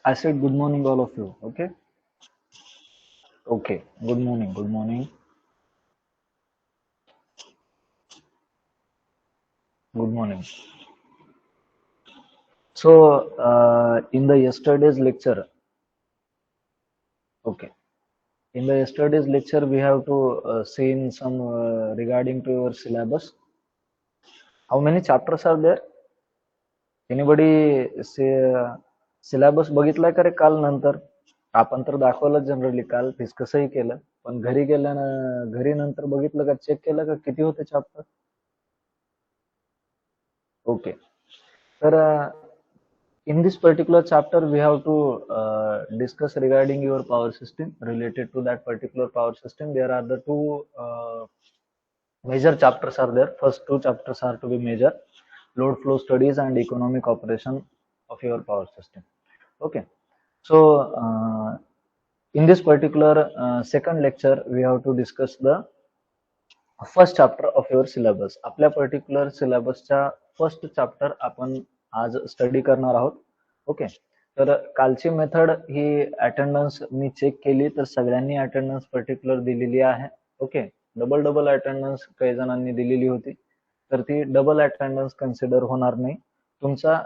I said good morning, all of you. Okay. Okay. Good morning. Good morning. Good morning. So, in the yesterday's lecture, okay. In the yesterday's lecture, we have to say in some regarding to your syllabus. How many chapters are there? Anybody say syllabus बघितलाय का रे काल नंतर? आपण तर दाखवलं generally काल डिस्कसही केलं, पण घरी गेल्यानं घरी नंतर बघितलं का चेक केलं का किती होते चॅप्टर? ओके. तर in this particular chapter we have to discuss regarding your power system. Related to that particular power system, there are the two major chapters are there. First two chapters are to be major: load flow studies and economic operation of your power system. Okay. So in this particular second lecture we have to discuss the first chapter of your syllabus. आपल्या particular सिलेबसच्या first chapter आपण आज study करणार आहोत. Okay. तर कालची method ही attendance मी check केली तर सगळ्यांनी अटेंडन्स पर्टिक्युलर दिलेली आहे. ओके. डबल अटेंडन्स काही जणांनी दिलेली होती, तर ती डबल अटेंडन्स कन्सिडर होणार नाही. तुमचा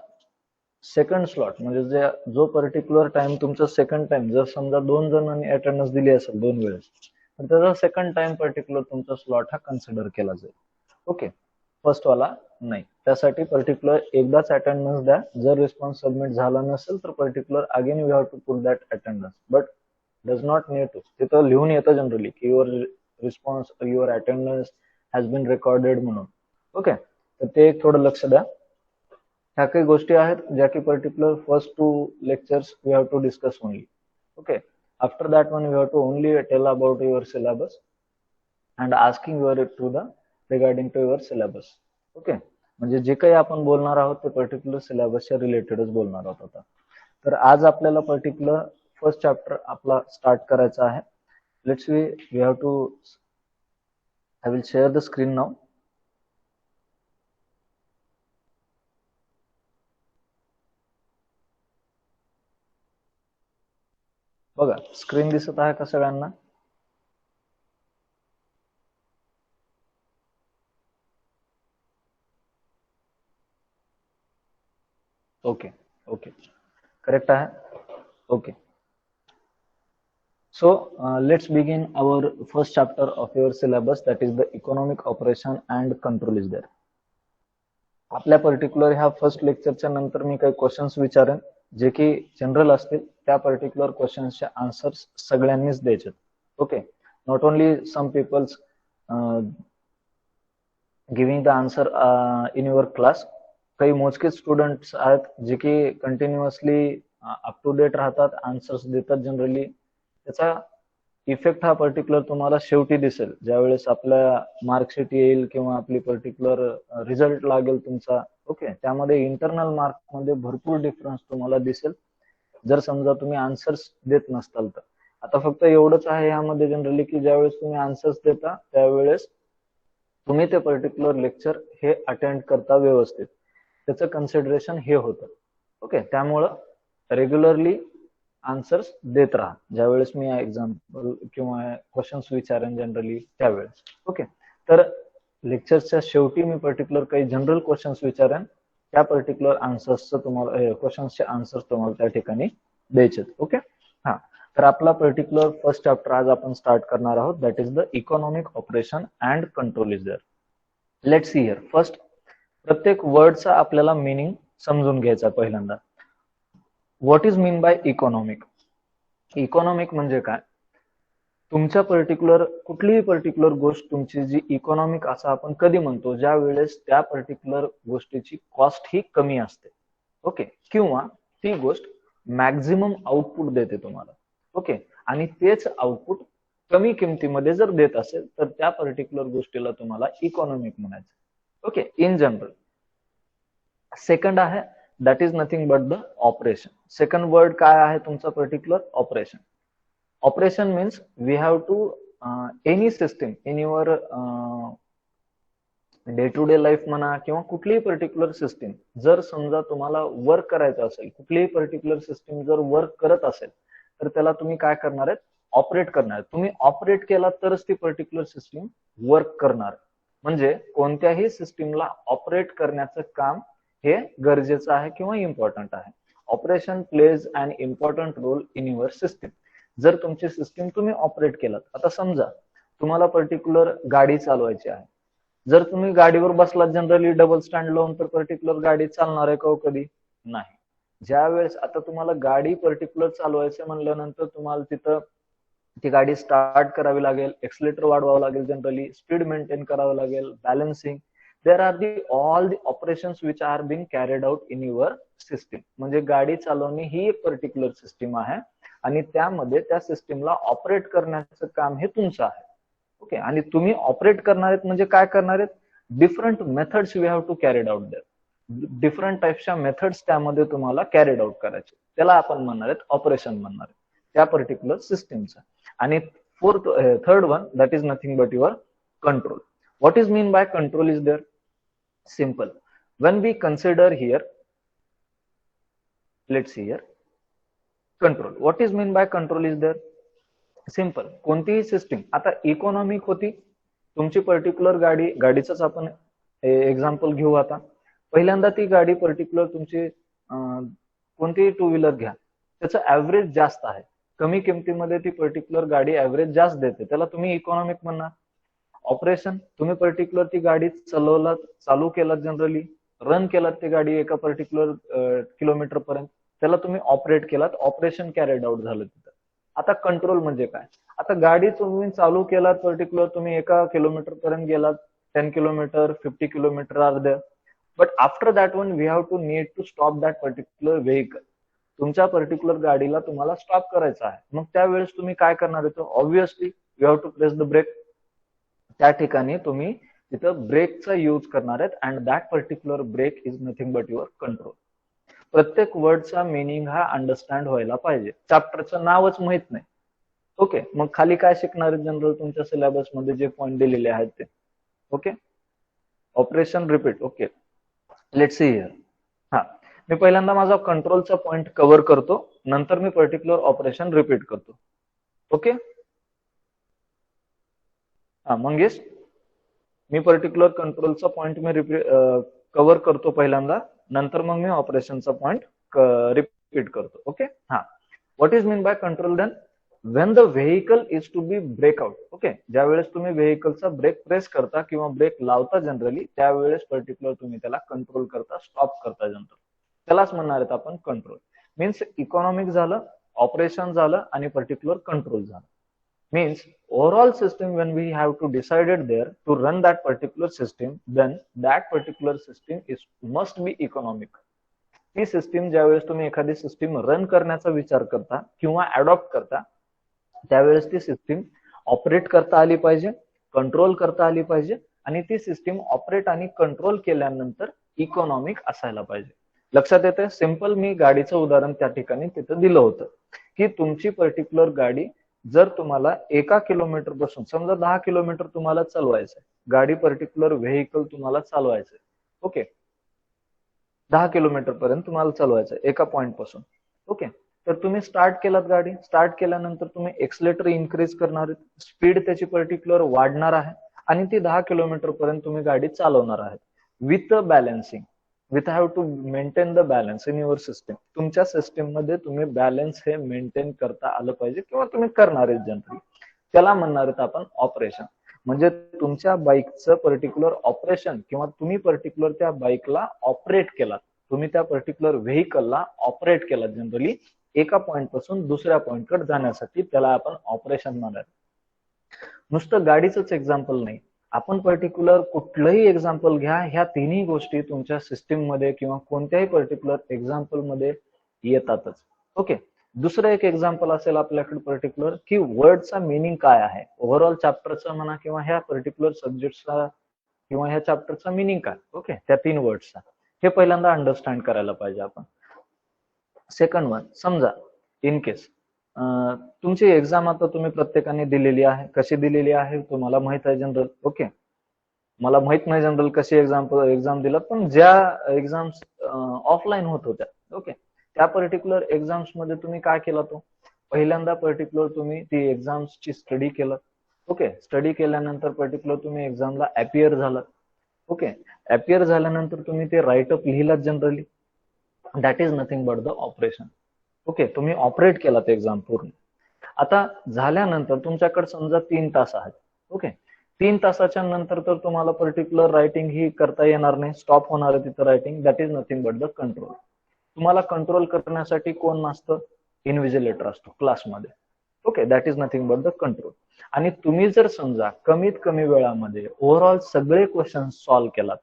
सेकंड स्लॉट म्हणजे जो पर्टिक्युलर टाइम तुमचा सेकंड टाइम, जर समजा 2 जणांनी अटेंडन्स दिली असेल 2 वेळेस, तर त्याचा सेकंड टाइम पर्टिक्युलर तुमचा स्लॉट हा कन्सिडर केला जाईल. ओके. फर्स्ट वाला नाही. त्यासाठी पर्टिक्युलर एकदाच अटेंडन्स द्या. जर रिस्पॉन्स सबमिट झाला नसेल तर particular again you have to put that attendance, but does not need to. तिथं लिहून येतं जनरली की your response your attendance has been recorded म्हणून. ओके. तर ते एक थोडं लक्ष द्या. ह्या काही गोष्टी आहेत ज्या की particular first two lectures we have to discuss only. Okay. After that one, you have to only tell about your syllabus and asking your to the regarding to your syllabus. Okay. म्हणजे जे काही आपण बोलणार आहोत ते particular सिलेबसच्या रिलेटेडच बोलणार आहोत आता. तर आज आपल्याला पर्टिक्युलर फर्स्ट चॅप्टर आपला स्टार्ट करायचा आहे. Let's we have to I will share the screen now. बघा, स्क्रीन दिसत आहे का सगळ्यांना? ओके. ओके. करेक्ट आहे. Okay. So let's begin our first chapter of your syllabus, that is the economic operation and control is there. आपल्या particular ह्या first लेक्चरच्या नंतर मी काही क्वेश्चन्स विचारेन जे की जनरल असतील. त्या पर्टिक्युलर क्वेश्चन्सचे आन्सर्स सगळ्यांनीच द्यायचे. Okay. Not only some peoples giving the answer in your class. काही मोजकेच स्टुडंट्स आहेत जे की कंटिन्युअसली अप टू डेट राहतात, आन्सर्स देतात जनरली. त्याचा इफेक्ट हा पर्टिक्युलर तुम्हाला शेवटी दिसेल ज्यावेळेस आपल्या मार्कशीट येईल किंवा आपली पर्टिक्युलर रिझल्ट लागेल तुमचा. ओके. त्यामध्ये इंटरनल मार्क मध्ये भरपूर डिफरन्स तुम्हाला दिसेल जर समजा तुम्ही आन्सर्स देत नसताल तर. आता फक्त एवढंच आहे यामध्ये जनरली की ज्यावेळेस तुम्ही आन्सर्स देता त्यावेळेस तुम्ही ते पर्टिक्युलर लेक्चर हे अटेंड करता व्यवस्थित, त्याचं कन्सिडरेशन हे होतं. ओके. त्यामुळं रेग्युलरली आन्सर्स देत राहा ज्यावेळेस मी एक्झाम्पल किंवा क्वेश्चन्स विचारेन जनरली त्यावेळेस. ओके. तर लेक्चरच्या शेवटी मी पर्टिक्युलर काही जनरल क्वेश्चन्स विचारेन, त्या पर्टिक्युलर आन्सर्सचं तुम्हाला क्वेश्चन्सचे आन्सर्स तुम्हाला त्या ठिकाणी द्यायचे. ओके. हा. तर आपला पर्टिक्युलर फर्स्ट चॅप्टर आज आपण स्टार्ट करणार आहोत, that is the economic operation and control is there. Let's see here. First, प्रत्येक वर्डचा आपल्याला मिनिंग समजून घ्यायचा पहिल्यांदा. What is mean by economic? Economic म्हणजे काय? तुमच्या पर्टिक्युलर कुठलीही पर्टिक्युलर गोष्ट तुमची जी इकॉनॉमिक असं आपण कधी म्हणतो ज्या वेळेस त्या पर्टिक्युलर गोष्टीची कॉस्ट ही कमी असते. ओके. किंवा ती गोष्ट मॅक्झिमम आउटपुट देते तुम्हाला. ओके. आणि तेच आउटपुट कमी किमतीमध्ये जर देत असेल तर त्या पर्टिक्युलर गोष्टीला तुम्हाला इकॉनॉमिक म्हणायचं. ओके. In general. सेकंड आहे that is nothing but the operation. Second word काय आहे तुमचा particular? Operation. Operation means we have to any system in your day to day life म्हणा किंवा कुठलीही पर्टिक्युलर सिस्टीम जर समजा तुम्हाला वर्क करायचं असेल, कुठलीही पर्टिक्युलर सिस्टीम जर वर्क करत असेल तर त्याला तुम्ही काय करणार आहेत, ऑपरेट करणार आहे. तुम्ही ऑपरेट केला तरच ती पर्टिक्युलर सिस्टीम वर्क करणार. म्हणजे कोणत्याही सिस्टीमला ऑपरेट करण्याचं काम हे गरजेचं आहे किंवा इम्पॉर्टंट आहे. Operation plays an important role in your system. जर तुमची सिस्टीम तुम्ही ऑपरेट केलात, आता समजा तुम्हाला पर्टिक्युलर गाडी चालवायची आहे, जर तुम्ही गाडीवर बसलात जनरली डबल स्टँड लावून तर पर्टिक्युलर गाडी चालणार आहे का कधी नाही. ज्या वेळेस आता तुम्हाला गाडी पर्टिक्युलर चालवायचं म्हणल्यानंतर तुम्हाला तिथं ती गाडी स्टार्ट करावी लागेल, एक्सलेटर वाढवावं लागेल, जनरली स्पीड मेंटेन करावं लागेल, balancing. There are the all the operations which are being carried out in your system. म्हणजे गाडी चालवणे ही एक पर्टिक्युलर सिस्टीम आहे आणि त्यामध्ये त्या सिस्टीमला ऑपरेट करण्याचं काम हे तुमचं आहे. ओके, आणि तुम्ही ऑपरेट करणार आहेत म्हणजे काय करणार आहेत, different methods you have to carried out there. Different टाइप्सच्या मेथड्स त्यामध्ये तुम्हाला कॅरिड आउट करायचे, त्याला आपण म्हणणार आहेत ऑपरेशन म्हणणार आहे त्या पर्टिक्युलर सिस्टीमचं. आणि third one, that is nothing but your control. What is mean by control is there? Simple. When we consider here, let's see here control. What is mean by control is there? Simple. कोणतीही system आता economic होती, तुमची particular गाडीच आपण example घेऊ. आता पहिल्यांदा ती गाडी पर्टिक्युलर तुमची कोणतीही टू व्हीलर घ्या, त्याचं ऍव्हरेज जास्त आहे, कमी किमतीमध्ये ती पर्टिक्युलर गाडी ऍव्हरेज जास्त देते, त्याला तुम्ही इकॉनॉमिक म्हणणार. ऑपरेशन, तुम्ही पर्टिक्युलर ती गाडी चालवलात, चालू केलात, जनरली रन केलात ती गाडी एका पर्टिक्युलर किलोमीटर पर्यंत, त्याला तुम्ही ऑपरेट केलात, ऑपरेशन कॅरिड आउट झालं तिथं. आता कंट्रोल म्हणजे काय? आता गाडी तुम्ही चालू केलात, पर्टिक्युलर तुम्ही एका किलोमीटर पर्यंत गेलात, 10 kilometre, 50 kilometre are there, but after that one we have to need to stop that particular vehicle. तुमच्या पर्टिक्युलर गाडीला तुम्हाला स्टॉप करायचा आहे, मग त्यावेळेस तुम्ही काय करणार आहे? Obviously you have to press the brake. त्या ठिकाणी तुम्ही तिथं ब्रेकचा यूज करणार आहेत and that particular brake is nothing but your control. प्रत्येक वर्डचा मिनिंग हा अंडरस्टँड व्हायला पाहिजे. चॅप्टरचं नावच माहित नाही, ओके, मग खाली काय शिकणार आहे जनरल तुमच्या सिलेबस मध्ये जे पॉईंट दिलेले आहेत ते. Okay, operation repeat. Okay, let's see here. हा, मी पहिल्यांदा माझा कंट्रोलचा पॉईंट कव्हर करतो, नंतर मी पर्टिक्युलर ऑपरेशन रिपीट करतो. ओके, हा मंगेश, मी पर्टिक्युलर कंट्रोलचा पॉईंट मी कव्हर करतो पहिल्यांदा, नंतर मग मी ऑपरेशनचा पॉईंट रिपीट करतो. ओके, हा, what is mean by control then? When the vehicle is to be breakout. Okay, ज्या वेळेस तुम्ही व्हेकलचा ब्रेक प्रेस करता किंवा ब्रेक लावता जनरली, त्यावेळेस पर्टिक्युलर तुम्ही त्याला कंट्रोल करता, स्टॉप करता जनरल, त्यालाच म्हणणार आहेत आपण कंट्रोल. मीन्स इकॉनॉमिक झालं, ऑपरेशन झालं आणि पर्टिक्युलर कंट्रोल झालं. Means overall system, when we have to decided there to run that particular system, then that particular system is must be economic. ती सिस्टीम ज्यावेळेस तुम्ही एखादी सिस्टीम रन करण्याचा विचार करता किंवा अडॉप्ट करता, त्यावेळेस ती सिस्टीम ऑपरेट करता आली पाहिजे, कंट्रोल करता आली पाहिजे आणि ती सिस्टीम ऑपरेट आणि कंट्रोल केल्यानंतर इकॉनॉमिक असायला पाहिजे. लक्षात येते? सिंपल, मी गाडीचं उदाहरण त्या ठिकाणी तिथं दिलं होतं की तुमची पर्टिक्युलर गाडी जर तुम्हाला एका किलोमीटर पासून, समजा 10 किलोमीटर तुम्हाला चालवायचंय, गाडी पर्टिक्युलर व्हेकल तुम्हाला चालवायचंय, ओके, 10 किलोमीटर पर्यंत तुम्हाला चालवायचंय एका पॉइंट पासून. ओके, तर तुम्ही स्टार्ट केलात गाडी, स्टार्ट केल्यानंतर तुम्ही एक्सलेटर इन्क्रीज करणार आहेत, स्पीड त्याची पर्टिक्युलर वाढणार आहे आणि ती 10 किलोमीटर पर्यंत तुम्ही गाडी चालवणार आहेत with balancing. With have to maintain the balance in your system. तुमच्या सिस्टीम मध्ये तुम्ही बॅलन्स हे मेंटेन करता आलं पाहिजे किंवा तुम्ही करणार आहेत जनरली, त्याला म्हणणार आहेत आपण ऑपरेशन. म्हणजे तुमच्या बाईकचं पर्टिक्युलर ऑपरेशन किंवा तुम्ही पर्टिक्युलर त्या बाईकला ऑपरेट केलात, तुम्ही त्या पर्टिक्युलर व्हेकलला ऑपरेट केलात जनरली एका पॉइंट पासून दुसऱ्या पॉइंटकडे जाण्यासाठी, त्याला आपण ऑपरेशन म्हणणार. नुसतं गाडीचंच एक्झाम्पल नाही, आपण पर्टिक्युलर कुठलंही एक्झाम्पल घ्या, ह्या तिन्ही गोष्टी तुमच्या सिस्टीम मध्ये किंवा कोणत्याही पर्टिक्युलर एक्झाम्पल मध्ये येतातच. ओके, दुसरं एक एक्झाम्पल असेल आपल्याकडे पर्टिक्युलर की वर्डचा मिनिंग काय आहे, ओव्हरऑल चॅप्टरचा म्हणा किंवा ह्या पर्टिक्युलर सब्जेक्टचा किंवा ह्या चॅप्टरचा मिनिंग काय, ओके, त्या 3 वर्ड्सचा हे पहिल्यांदा अंडरस्टँड करायला पाहिजे आपण. सेकंड वन, समजा इन केस तुमची एक्झाम आता तुम्ही प्रत्येकाने दिलेली आहे, कशी दिलेली आहे तुम्हाला माहित आहे जनरल. ओके, मला माहित नाही जनरल कशी एक्झाम दिला, पण ज्या एक्झाम्स ऑफलाईन होत होत्या, ओके, त्या पर्टिक्युलर एक्झाम्स मध्ये तुम्ही काय केला, तो पहिल्यांदा पर्टिक्युलर तुम्ही ती एक्झाम्सची स्टडी केलं. ओके, स्टडी केल्यानंतर पर्टिक्युलर तुम्ही एक्झामला अपियर झाला. ओके, अपियर झाल्यानंतर तुम्ही ते राईटअप लिहिलात generally. That is nothing but the operation. Okay, तुम्ही ऑपरेट केलात एक्झाम पूर्ण. आता झाल्यानंतर तुमच्याकडे समजा 3 तास आहेत. ओके, 3 तासाच्या नंतर तर तुम्हाला पर्टिक्युलर रायटिंग ही करता येणार नाही, स्टॉप होणार आहे तिथं writing. That is nothing but the control. तुम्हाला कंट्रोल करण्यासाठी कोण नसतं? इन्व्हिजिलेटर असतो क्लासमध्ये. Okay, that is nothing but the control. आणि तुम्ही जर समजा कमीत कमी वेळामध्ये ओव्हरऑल सगळे क्वेश्चन सॉल्व्ह केलात,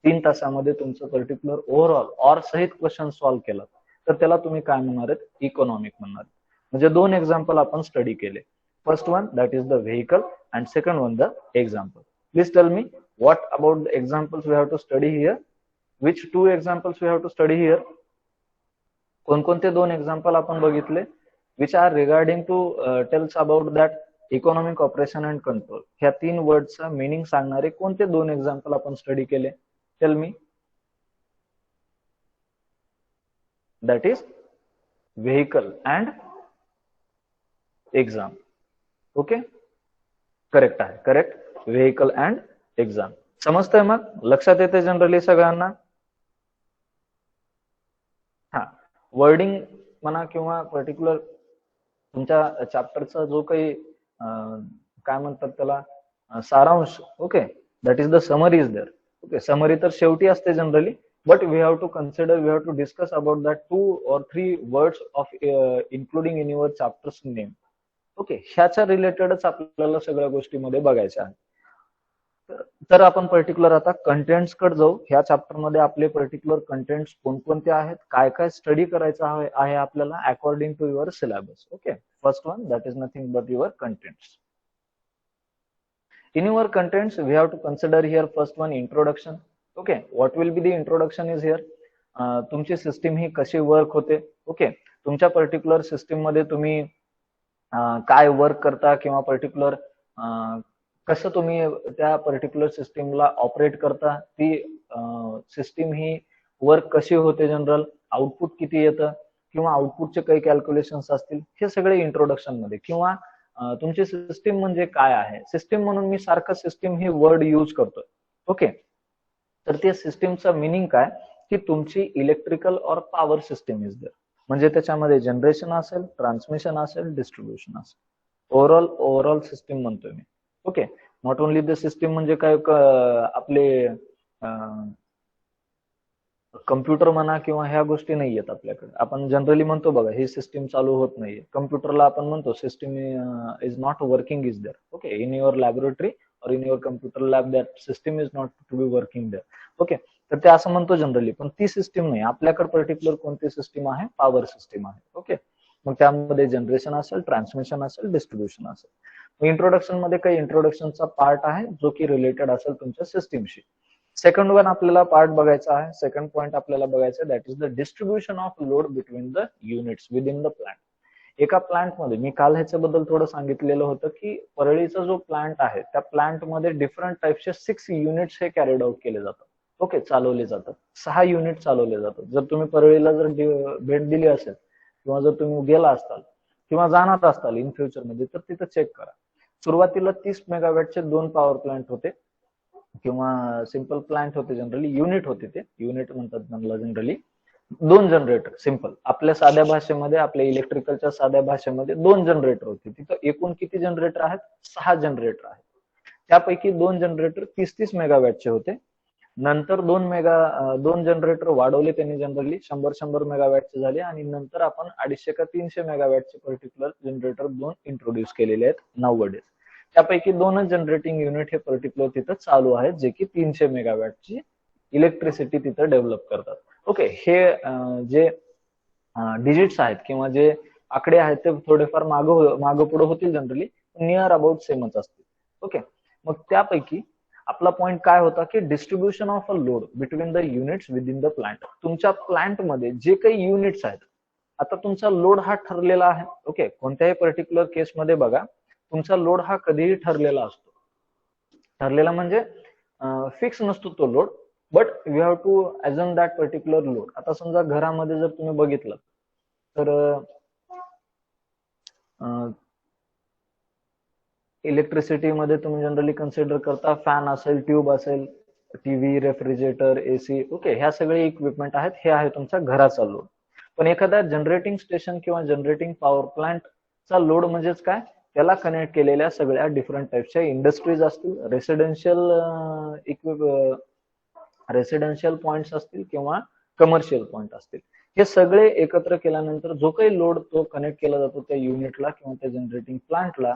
3 तासामध्ये तुमचं पर्टिक्युलर ओव्हरऑल ऑर सहित क्वेश्चन सॉल्व्ह केलात, तर त्याला तुम्ही काय म्हणणार आहेत? इकॉनॉमिक म्हणणार. म्हणजे 2 एक्झाम्पल आपण स्टडी केले. First one that is the vehicle and second one the example. Please tell me what about the examples we have to study here. Which 2 examples we have to study here? कोणकोणते 2 example आपण बघितले which are regarding to tells about that economic operation and control? ह्या 3 वर्डचा meaning सांगणारे कोणते 2 example आपण study केले? Tell me. That is vehicle and exam. Okay, correct आहे, correct. Vehicle and exam. समजतंय? मग लक्षात येते जनरली सगळ्यांना? हा, वर्डिंग म्हणा किंवा पर्टिक्युलर तुमच्या चॅप्टरचा जो काही काय म्हणतात त्याला सारांश, okay, that is the summary is there. Okay, summary तर शेवटी असते generally, but we have to consider, we have to discuss about that 2 or 3 words of including in your chapters name. Okay, ह्याच्या रिलेटेडच आपल्याला सगळ्या गोष्टीमध्ये बघायच्या आहेत. तर आपण पर्टिक्युलर आता कंटेंट्स कडे जाऊ. ह्या चॅप्टर मध्ये आपले पर्टिक्युलर कंटेंट्स कोणकोणते आहेत, काय काय स्टडी करायचं आहे आपल्याला according to your syllabus. Okay, first one that is nothing but your contents. In your contents, we have to consider here first one introduction. Okay, what will be the introduction is here? तुमची system ही कशी work होते. Okay, तुमच्या particular system मध्ये तुम्ही काय work करता किंवा particular कसं तुम्ही त्या पर्टिक्युलर सिस्टीमला ऑपरेट करता, ती सिस्टीम ही वर्क कशी होते, जनरल आउटपुट किती येतं किंवा आउटपुटचे काही कॅल्क्युलेशन्स असतील, हे सगळे इंट्रोडक्शन मध्ये. किंवा तुमची सिस्टीम म्हणजे काय आहे. सिस्टीम म्हणून मी सारखं सिस्टीम ही वर्ड यूज करतोय. ओके, तर त्या सिस्टीमचा मिनिंग काय की तुमची इलेक्ट्रिकल और पॉवर सिस्टीम इज देअर. म्हणजे त्याच्यामध्ये जनरेशन असेल, ट्रान्समिशन असेल, डिस्ट्रीब्युशन असेल, ओव्हरऑल सिस्टीम म्हणतोय मी. Okay, not only the system म्हणजे काय आपले कम्प्युटर म्हणा किंवा ह्या गोष्टी नाही आहेत आपल्याकडे. आपण जनरली म्हणतो बघा ही सिस्टीम चालू होत नाहीये, कम्प्युटरला आपण म्हणतो system is not working is there. Okay, in your laboratory और in your computer lab that system is not to be working there. Okay, तर ते असं म्हणतो जनरली, पण ती सिस्टीम नाही. आपल्याकडे पर्टिक्युलर कोणती सिस्टीम आहे? पॉवर सिस्टीम आहे. ओके, मग त्यामध्ये जनरेशन असेल, ट्रान्समिशन असेल, डिस्ट्रीब्युशन असेल. इंट्रोडक्शन मध्ये काही इंट्रोडक्शनचा पार्ट आहे जो की रिलेटेड असेल तुमच्या सिस्टीमशी. सेकंड वन आपल्याला पार्ट बघायचा आहे, सेकंड पॉईंट आपल्याला बघायचा आहे, that is the distribution of load between the units with in the plant. एका प्लांट मध्ये मी काल ह्याच्याबद्दल थोडं सांगितलेलं होतं की परळीचा जो प्लांट आहे त्या प्लांट मध्ये डिफरंट टाइपचे 6 युनिट्स हे कॅरीड आउट केले जातात. ओके, चालवले जातात. 6 युनिट चालवले जातात. जर तुम्ही परळीला जर भेट दिली असेल किंवा जर तुम्ही गेला असताल किंवा जाणार असताल इन फ्युचर मध्ये, तर तिथं चेक करा. सुरुवातीला 30 मेगावॅटचे 2 पॉवर प्लांट होते किंवा सिंपल प्लांट होते, जनरली युनिट होते, ते युनिट म्हणतात त्यांना जनरली. 2 जनरेटर, सिंपल आपल्या साध्या भाषेमध्ये, आपल्या इलेक्ट्रिकलच्या साध्या भाषेमध्ये 2 जनरेटर होते. तिथं एकूण किती जनरेटर आहेत? 6 जनरेटर आहेत. त्यापैकी 2 जनरेटर 30-30 मेगावॅटचे होते. नंतर 2 जनरेटर वाढवले त्यांनी, जनरली 100-100 मेगावॅटचे झाले. आणि नंतर आपण 250 का 300 मेगावॅटचे पर्टिक्युलर जनरेटर 2 इंट्रोड्यूस केलेले आहेत नाउअडेज. त्यापैकी 2च जनरेटिंग युनिट हे पर्टिक्युलर तिथं चालू आहेत, जे की 300 मेगावॅटची इलेक्ट्रिसिटी तिथं डेव्हलप करतात. ओके, हे जे डिजिट्स आहेत किंवा जे आकडे आहेत ते थोडेफार मागं पुढे होतील, जनरली नियर अबाउट सेमच असतील. ओके, मग त्यापैकी आपला पॉइंट काय होता की distribution of a load between the units with in the plant. तुमच्या प्लांट मध्ये जे काही युनिट्स आहेत, आता तुमचा लोड हा ठरलेला आहे. ओके, कोणत्याही पर्टिक्युलर केसमध्ये बघा तुमचा लोड हा कधीही ठरलेला असतो. ठरलेला म्हणजे फिक्स नसतो तो load, but you have to assume that particular load. आता समजा घरामध्ये जर तुम्ही बघितलं तर इलेक्ट्रिसिटी मध्ये तुम्ही जनरली कन्सिडर करता फॅन असेल, ट्यूब असेल, टीव्ही, रेफ्रिजरेटर, एसी. ओके, ह्या सगळे इक्विपमेंट आहेत. हे आहे तुमचा घराचा लोड. पण एखाद्या जनरेटिंग स्टेशन किंवा जनरेटिंग पॉवर प्लांटचा लोड म्हणजेच काय, त्याला कनेक्ट केलेल्या सगळ्या डिफरंट टाइपच्या इंडस्ट्रीज असतील, रेसिडेन्शियल पॉइंट्स असतील किंवा कमर्शियल पॉइंट असतील. हे सगळे एकत्र केल्यानंतर जो काही लोड तो कनेक्ट केला जातो त्या युनिटला किंवा त्या जनरेटिंग प्लांटला,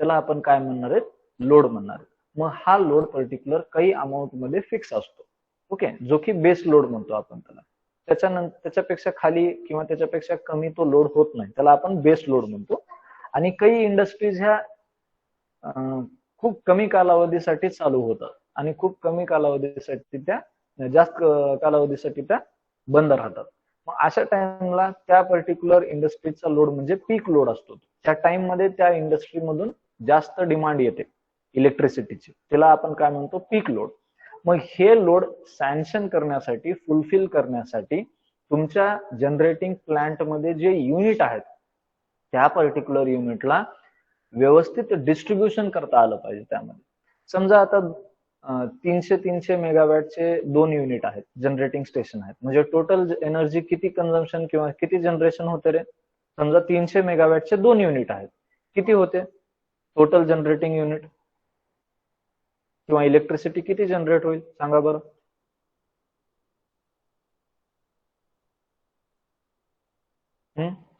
त्याला आपण काय म्हणणार आहेत, लोड म्हणणार आहेत. मग हा लोड पर्टिक्युलर काही अमाऊंट मध्ये फिक्स असतो. ओके, जो की बेस लोड म्हणतो आपण त्याला. त्याच्यानंतर त्याच्यापेक्षा खाली किंवा त्याच्यापेक्षा कमी तो लोड होत नाही, त्याला आपण बेस लोड म्हणतो. आणि काही इंडस्ट्रीज ह्या खूप कमी कालावधीसाठी चालू होतात आणि खूप कमी कालावधीसाठी त्या, जास्त कालावधीसाठी त्या बंद राहतात. मग अशा टाइमला त्या पर्टिक्युलर इंडस्ट्रीचा लोड म्हणजे पीक लोड असतो. त्या टाइम मध्ये त्या इंडस्ट्री मधून जास्त डिमांड येते इलेक्ट्रिसिटीची, त्याला आपण काय म्हणतो, पीक लोड. मग हे लोड सँक्शन करण्यासाठी, फुलफिल करण्यासाठी तुमच्या जनरेटिंग प्लांट मध्ये जे युनिट आहेत त्या पर्टिक्युलर युनिटला व्यवस्थित डिस्ट्रीब्युशन करता आलं पाहिजे. त्यामध्ये समजा आता 300 मेगावॅटचे 2 युनिट आहेत, जनरेटिंग स्टेशन आहेत, म्हणजे टोटल एनर्जी किती कन्झम्पशन किंवा किती जनरेशन होते रे? समजा 300 मेगावॅटचे 2 युनिट आहेत, किती होते टोटल जनरेटिंग युनिट किंवा इलेक्ट्रिसिटी किती जनरेट होईल सांगा बरं?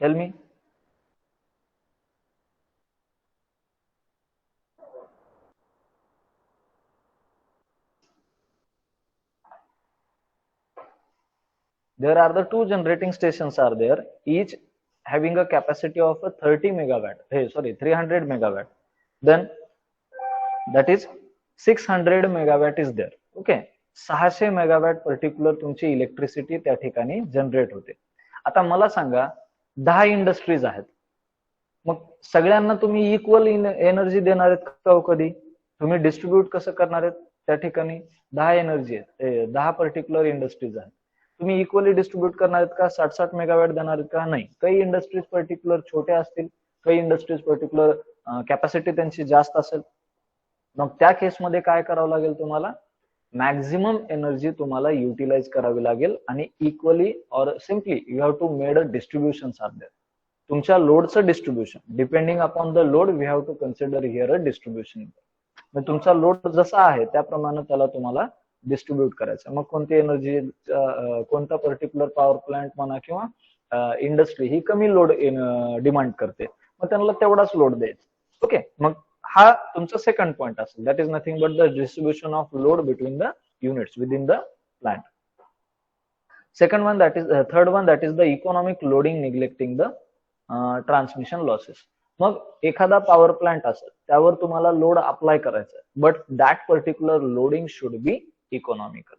Tell me. There are the 2 generating stations are there, each having a capacity of a 30 megawatt. Hey, sorry, 300 megawatt. Then that is 600 megawatt is there. Okay, 600 megawatt particular तुमची electricity त्या ठिकाणी generate होते. आता मला सांगा 10 इंडस्ट्रीज आहेत, मग सगळ्यांना तुम्ही इक्वल एनर्जी देणार आहेत का? कधी तुम्ही डिस्ट्रीब्यूट कसं करणार आहेत? त्या ठिकाणी 10 एनर्जी आहेत, 10 पर्टिक्युलर इंडस्ट्रीज आहेत, तुम्ही इक्वली डिस्ट्रीब्यूट करणार आहेत का? 60-60 मेगावॅट देणार आहेत का? नाही. काही इंडस्ट्रीज पर्टिक्युलर छोट्या असतील, काही इंडस्ट्रीज पर्टिक्युलर कॅपॅसिटी त्यांची जास्त असेल. मग त्या केसमध्ये काय करावं लागेल तुम्हाला? मॅक्झिमम एनर्जी तुम्हाला युटिलाइज करावी लागेल आणि equally or simply you have to made a distribution are there. तुमच्या लोडचं distribution depending upon the load we have to consider here a distribution. मग तुमचा लोड जसा आहे त्याप्रमाणे त्याला तुम्हाला डिस्ट्रीब्यूट करायचं. मग कोणती एनर्जी, कोणता पर्टिक्युलर पॉवर प्लांट म्हणा किंवा इंडस्ट्री ही कमी लोड डिमांड करते, मग त्यांना तेवढाच लोड द्यायचा. ओके, मग हा तुमचा सेकंड पॉइंट असेल. That is nothing but the distribution of load between the units within the plant. Second one, that is third one, that is the economic loading neglecting the transmission losses. मग एखादा power plant असेल त्यावर तुम्हाला load apply करायचा, but that particular loading should be economical.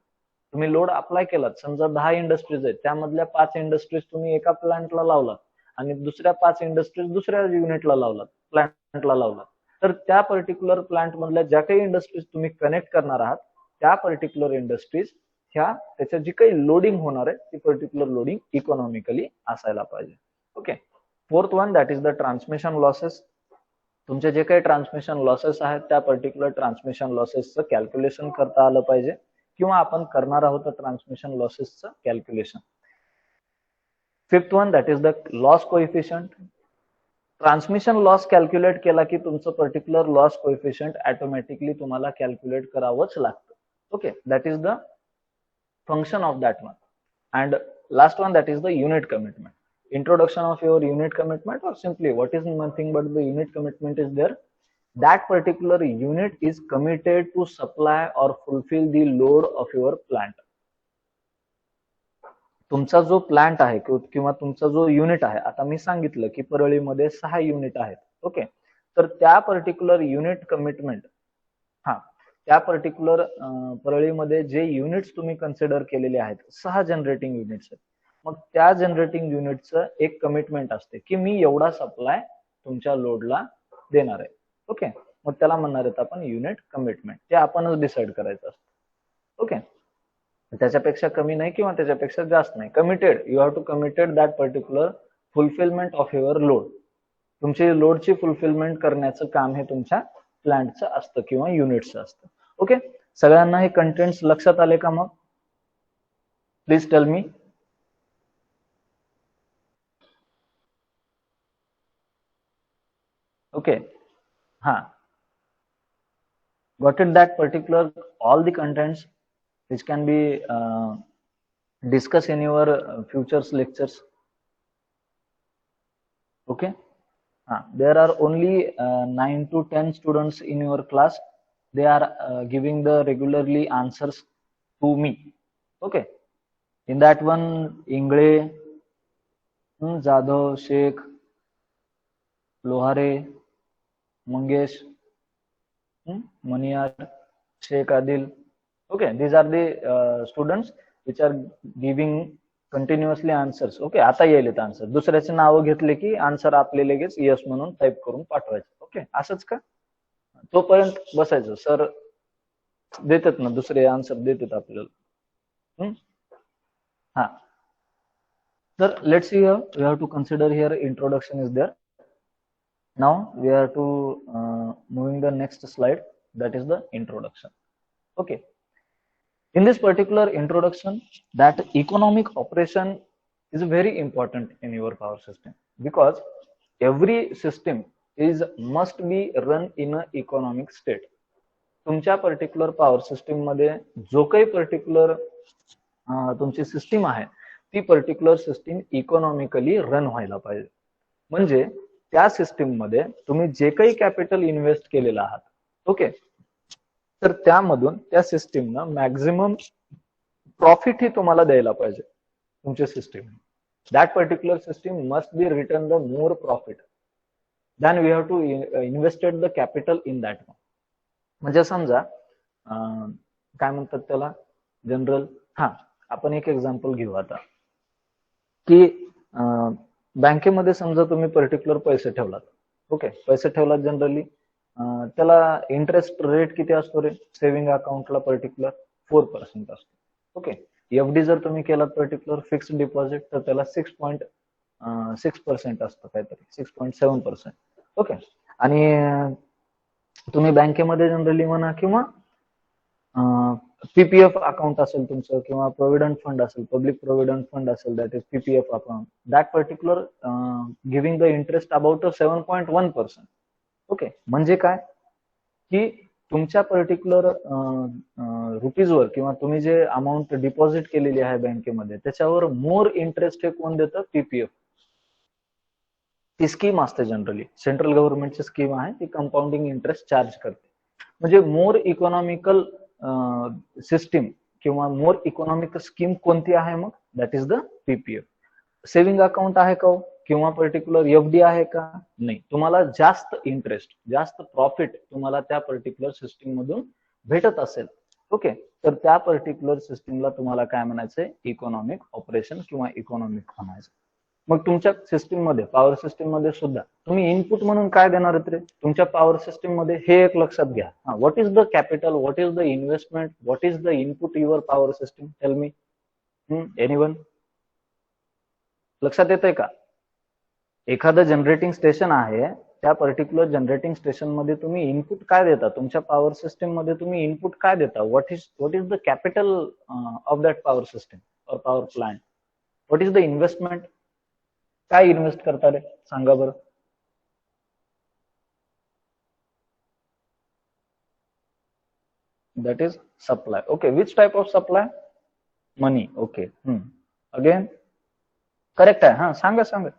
तुम्ही load apply केलात, समजा 10 industries आहेत, त्यामधल्या 5 इंडस्ट्रीज तुम्ही एका प्लांटला लावलात आणि दुसऱ्या 5 इंडस्ट्रीज दुसऱ्या युनिटला लावलात, प्लांटला लावलात, तर त्या पर्टिक्युलर प्लांट मधल्या ज्या काही इंडस्ट्रीज तुम्ही कनेक्ट करणार आहात त्या पर्टिक्युलर इंडस्ट्रीज ह्या त्याच्या जी काही लोडिंग होणार आहे ती पर्टिक्युलर लोडिंग इकॉनॉमिकली असायला पाहिजे. Okay. Fourth one, that is the transmission losses. तुमचे जे काही ट्रान्समिशन लॉसेस आहेत त्या पर्टिक्युलर ट्रान्समिशन लॉसेसचं कॅल्क्युलेशन करता आलं पाहिजे किंवा आपण करणार आहोत ट्रान्समिशन लॉसेसचं calculation. Fifth one, that is the loss coefficient. Transmission loss calculate केला की तुमचं पर्टिक्युलर लॉस कोएफिशियंट ऑटोमॅटिकली तुम्हाला कॅल्क्युलेट करावंच लागतं. Okay, that is the function of that one. And last one, that is the unit commitment. Introduction of your unit commitment, or simply what is nothing but the unit commitment is there. That particular unit is committed to supply or fulfill the load of your plant. तुमचा जो plant आहे किंवा तुमचा जो unit आहे, आता मी सांगितलं की परळीमध्ये 6 युनिट आहेत. ओके, तर त्या पर्टिक्युलर युनिट कमिटमेंट, त्या पर्टिक्युलर परळीमध्ये जे युनिट्स तुम्ही कन्सिडर केलेले आहेत 6 जनरेटिंग युनिट्स आहेत, मग त्या जनरेटिंग युनिटचं एक कमिटमेंट असते की मी एवढा सप्लाय तुमच्या लोडला देणार आहे. ओके, मग त्याला म्हणणार आहेत आपण युनिट कमिटमेंट. ते आपणच डिसाईड करायचं असतं. ओके, त्याच्यापेक्षा कमी नाही किंवा त्याच्यापेक्षा जास्त नाही. Committed, you have to committed that particular fulfilment of your load. तुमची लोडची फुलफिलमेंट करण्याचं काम हे तुमच्या प्लांटचं असतं किंवा युनिटचं असतं. ओके, सगळ्यांना हे कंटेंट्स लक्षात आले का? मग प्लीज टेल मी. ओके, हा, got it that particular all the contents which can be discussed in your futures lectures. Okay, there are only 9 to 10 students in your class. They are giving the regularly answers to me. Okay, in that one, Ingle, Jadhav, Sheikh, Lohare, Mangesh, Maniyar, Sheikh Adil. Okay, these are the students which are giving continuously answers. Okay, आता येईल answer. दुसऱ्याचे नाव घेतले की answer आपले लगेच yes म्हणून type करून पाठवायचं. ओके, असंच का? तोपर्यंत बसायचं. सर देतात ना, दुसरे आन्सर देतात आपल्याला. हा, तर let's see, we have to consider here introduction is there. Now we are to moving the next slide, that is the introduction. Okay, in this particular introduction, that economic operation is very important in your power system, because every system is must be run in a economic state. तुमच्या particular power system मध्ये जो काही particular तुमची system आहे ती particular system economically run व्हायला पाहिजे. म्हणजे त्या सिस्टीम मध्ये तुम्ही जे काही कॅपिटल इन्व्हेस्ट केलेलं आहात, ओके, तर त्यामधून त्या सिस्टीमनं मॅक्झिमम प्रॉफिट ही तुम्हाला द्यायला पाहिजे तुमच्या system. That particular system must be return the more profit than we have to invested the capital in that one. म्हणजे समजा काय म्हणतात त्याला जनरल, आपण एक एक्झाम्पल घेऊ आता की बँकेमध्ये समजा तुम्ही पर्टिक्युलर पैसे ठेवलात. ओके, पैसे ठेवलात जनरली, त्याला इंटरेस्ट रेट किती असतो रे सेव्हिंग अकाउंटला? पर्टिक्युलर 4% असतो. ओके, एफडी जर तुम्ही केलात पर्टिक्युलर फिक्स्ड डिपॉझिट तर त्याला 6.6% असतं, काहीतरी 6.7%. ओके, आणि तुम्ही बँकेमध्ये जनरली म्हणा किंवा पीपीएफ अकाउंट असेल तुमचं किंवा प्रोव्हिडंट फंड असेल, पब्लिक प्रोव्हिडंट फंड असेल, that is PPF account, that particular giving the interest about 7.1%. Okay, म्हणजे काय की तुमच्या पर्टिक्युलर रुपीजवर किंवा तुम्ही जे अमाऊंट डिपॉझिट केलेली आहे बँकेमध्ये त्याच्यावर मोर इंटरेस्ट हे कोण देतं? पीपीएफ. ती स्कीम असते जनरली, सेंट्रल गव्हर्नमेंटची स्कीम आहे, ती कंपाऊंडिंग इंटरेस्ट चार्ज करते. म्हणजे मोर इकॉनॉमिकल सिस्टीम किंवा मोर इकॉनॉमिक स्कीम कोणती आहे मग? That is the PPF. Saving account आहे का किंवा पर्टिक्युलर एफडी आहे का? नाही. तुम्हाला जास्त इंटरेस्ट, जास्त प्रॉफिट तुम्हाला त्या पर्टिक्युलर सिस्टीम मधून भेटत असेल, ओके, तर त्या पर्टिक्युलर सिस्टीमला तुम्हाला काय म्हणायचंय? इकॉनॉमिक ऑपरेशन किंवा इकॉनॉमिक म्हणायचं. मग तुमच्या सिस्टीम मध्ये, पॉवर सिस्टीम मध्ये सुद्धा तुम्ही इनपुट म्हणून काय देणार आहेत रे तुमच्या पॉवर सिस्टीम मध्ये? हे एक लक्षात घ्या. What is the capital, what is the investment, what is the input your power system? Tell me, anyone? लक्षात येतंय का? एखादं जनरेटिंग स्टेशन आहे, त्या पर्टिक्युलर जनरेटिंग स्टेशन मध्ये तुम्ही इनपुट काय देता? तुमच्या पॉवर सिस्टीम मध्ये तुम्ही इनपुट काय देता? What is the capital of that power system और power plant? What is the investment? काय इन्व्हेस्ट करता रे सांगा बरं? That is supply. Okay, which type of supply? Money. Okay, again correct आहे. सांगा सांगा,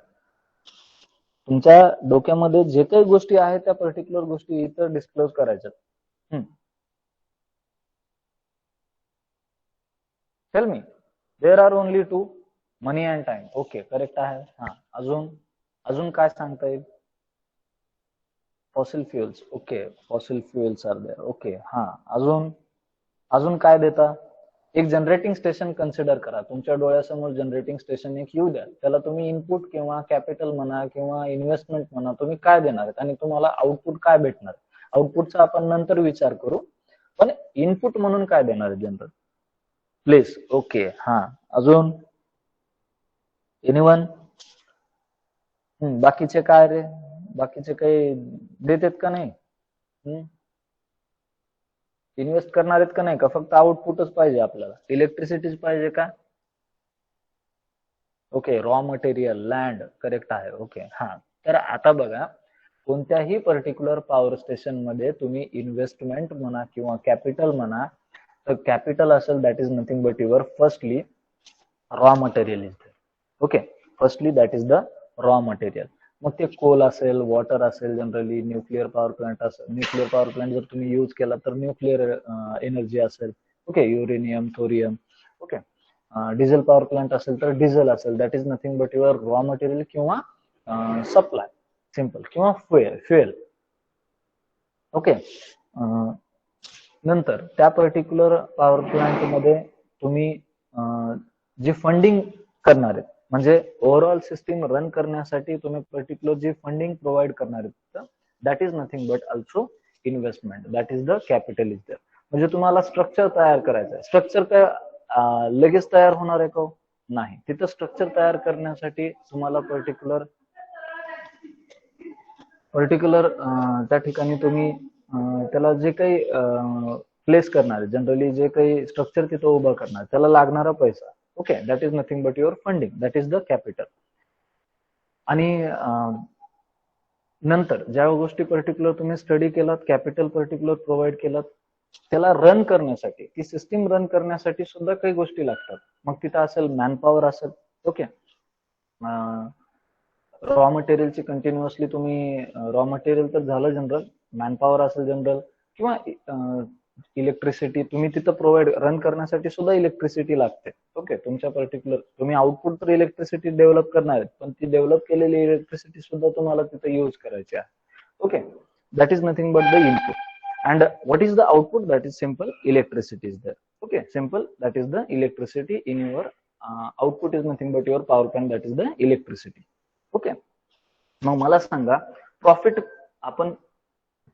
तुमच्या डोक्यामध्ये जे काही गोष्टी आहेत त्या पर्टिक्युलर गोष्टी इथं डिस्क्लोज करायच्यात. Tell me. There are only two, money and time. Okay, correct आहे. अजून अजून काय सांगता येईल? Fossil fuels. Okay, fossil fuels are there. Okay, अजून अजून काय देता? एक जनरेटिंग स्टेशन कन्सिडर करा. तुमच्या डोळ्यासमोर जनरेटिंग स्टेशन एक येऊ द्या. त्याला तुम्ही इनपुट किंवा कॅपिटल म्हणा किंवा इन्व्हेस्टमेंट म्हणा, तुम्ही काय देणार आणि तुम्हाला आउटपुट काय भेटणार? आउटपुटचा आपण नंतर विचार करू, पण इनपुट म्हणून काय देणार आहे जनरल? प्लेस. ओके, हा. अजून एनिवन? बाकीचे काय रे? बाकीचे काही देतात का नाही? इन्व्हेस्ट करणार आहेत का नाही? का फक्त आउटपुटच पाहिजे आपल्याला? इलेक्ट्रिसिटीच पाहिजे का? Okay, raw material, land, correct आहे. ओके, हा. तर आता बघा, कोणत्याही पर्टिक्युलर पॉवर स्टेशन मध्ये तुम्ही इन्व्हेस्टमेंट म्हणा किंवा कॅपिटल म्हणा, तर कॅपिटल असेल that is nothing but your firstly raw material is there. Okay, firstly that is the raw material. मग ते कोल असेल, वॉटर असेल, जनरली न्यूक्लिअर पॉवर प्लांट असेल. न्यूक्लिअर पॉवर प्लांट जर तुम्ही यूज केला तर न्यूक्लिअर एनर्जी असेल. Okay, uranium, thorium. Okay, diesel power plant असेल तर डिझेल असेल, that is nothing but your raw material किंवा सप्लाय, सिंपल, किंवा फ्युएल. ओके, नंतर त्या पर्टिक्युलर पॉवर प्लांट मध्ये तुम्ही जे फंडिंग करणार आहेत, म्हणजे ओव्हरऑल सिस्टीम रन करण्यासाठी तुम्ही पर्टिक्युलर जे फंडिंग प्रोव्हाइड करणार आहेत, that is nothing but also investment, that is the capital is there. म्हणजे तुम्हाला स्ट्रक्चर तयार करायचं आहे. स्ट्रक्चर काय लगेच तयार होणार आहे का? नाही. तिथं स्ट्रक्चर तयार करण्यासाठी तुम्हाला पर्टिक्युलर त्या ठिकाणी तुम्ही त्याला जे काही प्लेस करणार, जनरली जे काही स्ट्रक्चर तिथं उभं करणार, त्याला लागणारा पैसा, okay, that is nothing but your funding, that is the capital. आणि नंतर ज्या गोष्टी पर्टिक्युलर तुम्ही स्टडी केलात, कॅपिटल पर्टिक्युलर प्रोव्हाइड केलात, त्याला रन करण्यासाठी, ती सिस्टीम रन करण्यासाठी सुद्धा काही गोष्टी लागतात. मग तिथं असेल मॅनपॉवर असेल, ओके, रॉ मटेरियलची कंटिन्युअसली तुम्ही, रॉ मटेरियल तर झालं जनरल, मॅनपॉवर असेल जनरल, किंवा इलेक्ट्रिसिटी तुम्ही तिथं प्रोव्हाइड, रन करण्यासाठी सुद्धा इलेक्ट्रिसिटी लागते. ओके, तुमच्या पर्टिक्युलर तुम्ही आउटपुट तर इलेक्ट्रिसिटी डेव्हलप करणार आहेत, पण ती डेव्हलप केलेली इलेक्ट्रिसिटी सुद्धा तुम्हाला तिथं यूज करायची आहे. Okay, that is nothing but the input. And what is the output? That is simple, electricity is there. Okay, simple, that is the electricity in your output is nothing but your power plant, that is the electricity. Okay, मग मला सांगा, profit आपण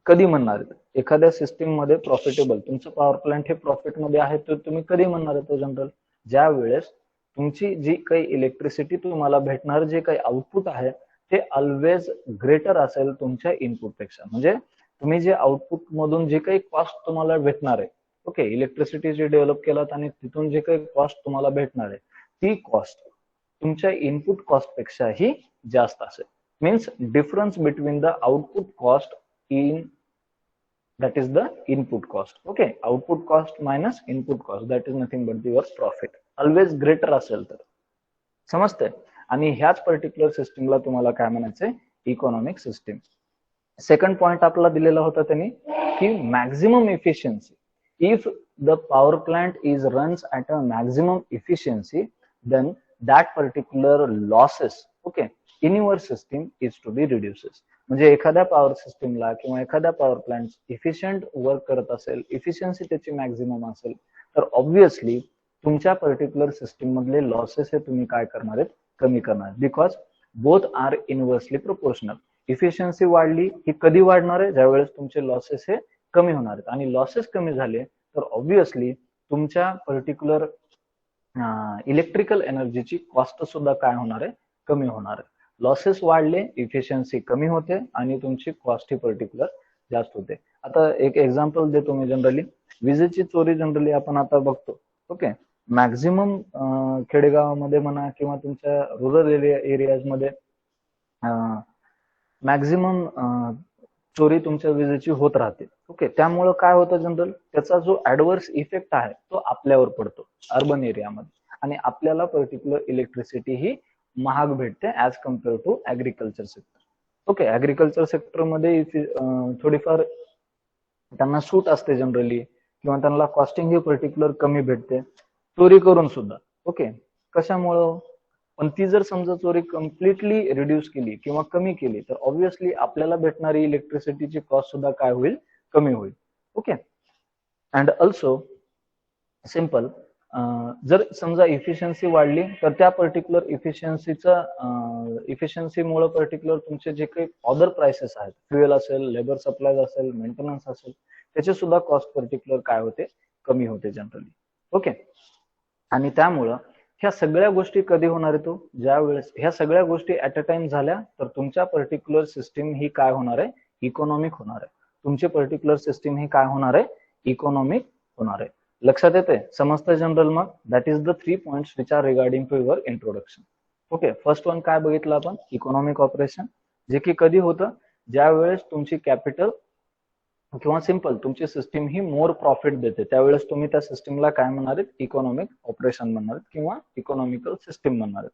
कधी म्हणणार? एखाद्या system मध्ये profitable, तुमचं power plant हे प्रॉफिट मध्ये आहे, तर तुम्ही कधी म्हणणार आहे? तो जनरल ज्या वेळेस तुमची जी काही इलेक्ट्रिसिटी तुम्हाला भेटणार, जे काही आउटपुट आहे, ते ऑलवेज ग्रेटर असेल तुमच्या इनपुट पेक्षा. म्हणजे तुम्ही जे आउटपुट मधून जे काही कॉस्ट तुम्हाला भेटणार आहे, ओके, इलेक्ट्रिसिटी जे डेव्हलप केलात आणि तिथून जे काही कॉस्ट तुम्हाला भेटणार आहे, ती कॉस्ट तुमच्या इनपुट कॉस्ट पेक्षाही जास्त असेल. Means difference between the output cost in, that is the input cost. Okay, output cost minus input cost, that is nothing but your profit, always greater असेल तर. समजते? आणि ह्याच पर्टिक्युलर सिस्टीमला तुम्हाला काय म्हणायचंय? Economic system. सेकंड पॉइंट आपला दिलेला होता त्यांनी, की maximum efficiency. If the power plant is runs at a maximum efficiency, then that particular losses, okay, in your system is to be reduces. म्हणजे एखाद्या पॉवर सिस्टीमला किंवा एखाद्या पॉवर प्लांट इफिशियंट वर्क करत असेल, इफिशियन्सी त्याची मॅक्झिमम असेल, तर ऑब्व्हियसली तुमच्या पर्टिक्युलर सिस्टीम मधले लॉसेस हे तुम्ही काय करणार आहेत? कमी करणार. Because both are inversely proportional. Efficiency वाढली ही कधी वाढणार आहे? ज्यावेळेस तुमचे लॉसेस हे कमी होणार आहेत. आणि लॉसेस कमी झाले तर ऑब्व्हियसली तुमच्या पर्टिक्युलर इलेक्ट्रिकल एनर्जीची कॉस्ट सुद्धा काय होणार आहे? कमी होणार आहे. लॉसेस वाढले, इफिशियन्सी कमी होते आणि तुमची कॉस्ट ही पर्टिक्युलर जास्त होते. आता एक एक्झाम्पल देतो मी. जनरली विजेची चोरी जनरली आपण आता बघतो. ओके, मॅक्झिमम खेडेगावामध्ये म्हणा किंवा तुमच्या रुरल एरियाजमध्ये मॅक्झिमम चोरी तुमच्या विजेची होत राहते. ओके, त्यामुळं काय होतं जनरल, त्याचा जो ऍडव्हर्स इफेक्ट आहे तो आपल्यावर पडतो अर्बन एरियामध्ये. आणि आपल्याला पर्टिक्युलर इलेक्ट्रिसिटी ही महाग भेटते as compare to agriculture sector. Okay, agriculture सेक्टरमध्ये थोडीफार त्यांना सूट असते जनरली, किंवा त्यांना कॉस्टिंग ही पर्टिक्युलर कमी भेटते चोरी करून सुद्धा. ओके, कशामुळं? पण ती जर समजा चोरी कम्प्लिटली रिड्यूस केली किंवा कमी केली तर ऑब्व्हियसली आपल्याला भेटणारी इलेक्ट्रिसिटीची कॉस्ट सुद्धा काय होईल? कमी होईल. ओके, अँड ऑल्सो सिंपल, जर समजा इफिशियन्सी वाढली तर त्या पर्टिक्युलर इफिशियन्सीमुळे पर्टिक्युलर तुमचे जे काही अदर प्राइसेस आहेत, फ्युएल असेल, लेबर सप्लाय असेल, मेंटेनन्स असेल, त्याचे सुद्धा कॉस्ट पर्टिक्युलर काय होते, कमी होते जनरली. ओके. आणि त्यामुळं ह्या सगळ्या गोष्टी कधी होणार आहे, तो ज्या वेळेस ह्या सगळ्या गोष्टी ऍट अ टाइम झाल्या तर तुमच्या पर्टिक्युलर सिस्टीम ही काय होणार आहे, इकॉनॉमिक होणार आहे. तुमची पर्टिक्युलर सिस्टीम ही काय होणार आहे, इकॉनॉमिक होणार आहे. लक्षात येते, समजतं जनरल. मग that is the 3 points which are regarding to your introduction. Okay. First one काय बघितलं आपण, इकॉनॉमिक ऑपरेशन, जे की कधी होतं, ज्या वेळेस तुमची कॅपिटल किंवा सिंपल तुमची सिस्टीम ही मोर प्रॉफिट देते, त्यावेळेस तुम्ही त्या सिस्टीमला काय म्हणणार आहेत, इकॉनॉमिक ऑपरेशन म्हणणार किंवा इकॉनॉमिकल सिस्टीम म्हणणार आहेत.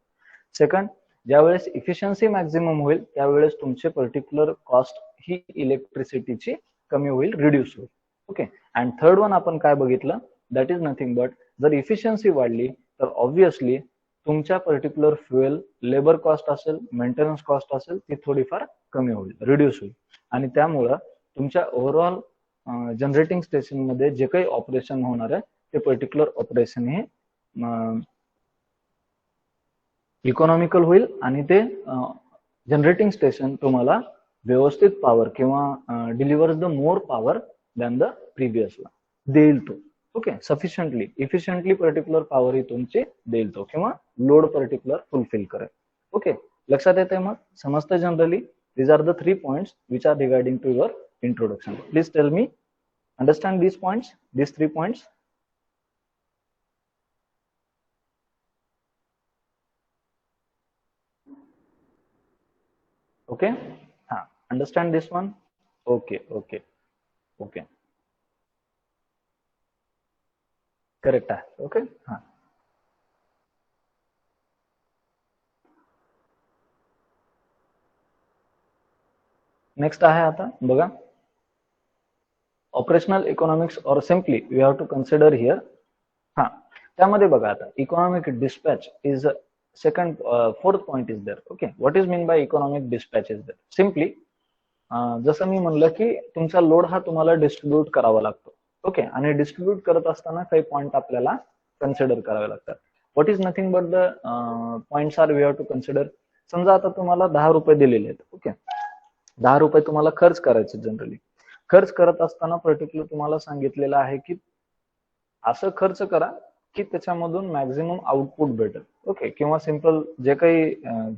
सेकंड, ज्यावेळेस इफिशियन्सी मॅक्झिमम होईल त्यावेळेस तुमचे पर्टिक्युलर कॉस्ट ही इलेक्ट्रिसिटीची कमी होईल, रिड्यूस होईल. ओके. अँड थर्ड वन आपण काय बघितलं, दॅट इज नथिंग बट जर इफिशियन्सी वाढली तर ऑब्व्हियसली तुमच्या पर्टिक्युलर फ्युएल, लेबर कॉस्ट असेल, मेंटेनन्स कॉस्ट असेल, ती थोडीफार कमी होईल, रिड्यूस होईल. आणि त्यामुळं तुमच्या ओव्हरऑल जनरेटिंग स्टेशन मध्ये जे काही ऑपरेशन होणार आहे ते पर्टिक्युलर ऑपरेशन हे इकॉनॉमिकल होईल आणि ते जनरेटिंग स्टेशन तुम्हाला व्यवस्थित पॉवर किंवा delivers the more power than the प्रिव्हियसला देईल तो. Okay. Sufficiently efficiently particular power ही तुमची देईल तो किंवा लोड पर्टिक्युलर फुलफिल करेल. ओके. लक्षात येते, मग समजतं generally. These are the 3 points which are regarding to your introduction. Please tell me, understand these points, these 3 points. Okay. Understand this one. Okay. Correct. Okay. Next आहे आता बघा, operational economics और simply we have to consider here. त्यामध्ये बघा आता economic dispatch is second, fourth point is there. Okay. What is mean by economic dispatch is there. Simply जसं मी म्हणलं की तुमचा लोड हा तुम्हाला डिस्ट्रीब्यूट करावा लागतो. ओके. आणि डिस्ट्रीब्यूट करत असताना काही पॉइंट आपल्याला कन्सिडर करावे लागतात. What is nothing but the points are we have to consider. समजा आता तुम्हाला 10 रुपये दिलेले आहेत. ओके. 10 रुपये तुम्हाला खर्च करायचे. जनरली खर्च करत असताना पर्टिक्युलर तुम्हाला सांगितलेलं आहे की असं खर्च करा की त्याच्यामधून मॅक्झिमम आउटपुट भेटेल. ओके. किंवा सिंपल जे काही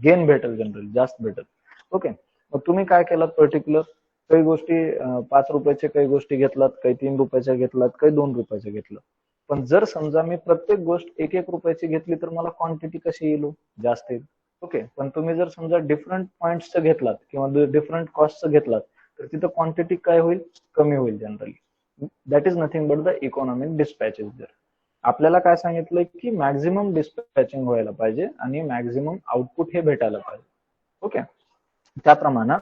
गेन भेटेल, जनरली जास्त भेटेल. ओके. मग तुम्ही काय केलात, पर्टिक्युलर काही गोष्टी 5 रुपयाच्या काही गोष्टी घेतलात, काही 3 रुपयाच्या घेतलात, काही 2 रुपयाच्या घेतलं. पण जर समजा मी प्रत्येक गोष्ट 1-1 रुपयाची घेतली तर मला क्वांटिटी कशी येईल, जास्त येईल. ओके. पण तुम्ही जर समजा डिफरंट पॉइंट्सचं घेतलात किंवा डिफरंट कॉस्टचं घेतलात तर तिथं क्वांटिटी काय होईल, कमी होईल generally. That is nothing but the economic dispatch is there. आपल्याला काय सांगितलंय की मॅक्झिमम डिस्पॅचिंग व्हायला पाहिजे आणि मॅक्झिमम आउटपुट हे भेटायला पाहिजे. ओके. त्याप्रमाणे